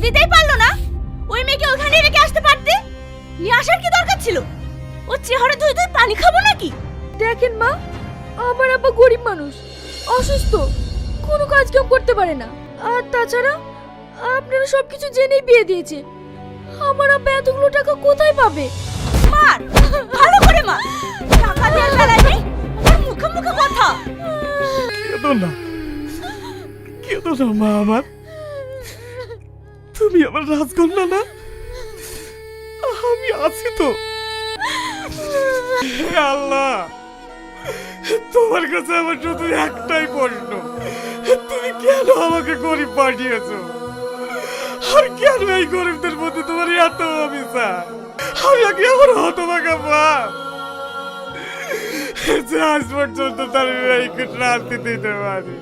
দিতেই পারলো না? ওই মেয়েকে ওখানে রেখে আসতে পারতে। নিয়ে আসার কি দরকার ছিল? ওর চেহারা ধুই ধুই পানি খাবো নাকি? দেখেন মা, আমার আব্বা গরিব মানুষ, অসুস্থ, কোনো কাজ কাম করতে পারে না। আর তাছাড়া আপনারা সবকিছু জেনেই বিয়ে দিয়েছে। আমার আব্বা এতগুলো টাকা কোথায় পাবে? মার, ভালো করে মা। টাকা দেওয়ার বেলায় নেই, ওর মুখে মুখে কথা। কেঁদো না, কেঁদো না মা আমার। তুমি আমার রাজকন্যা না? আমি আছি তো। হে আল্লাহ, তোমার কাছে আমার শুধু একটাই প্রশ্ন, তুমি কেন আমাকে গরিব পাঠিয়েছো? আর কেন এই গরিবদের মধ্যে তোমার এত অভিশাপ? আমি আগে আমার হতভাগা বাপ যে আজ পর্যন্ত তার এই রাস্তা দিতে পারি।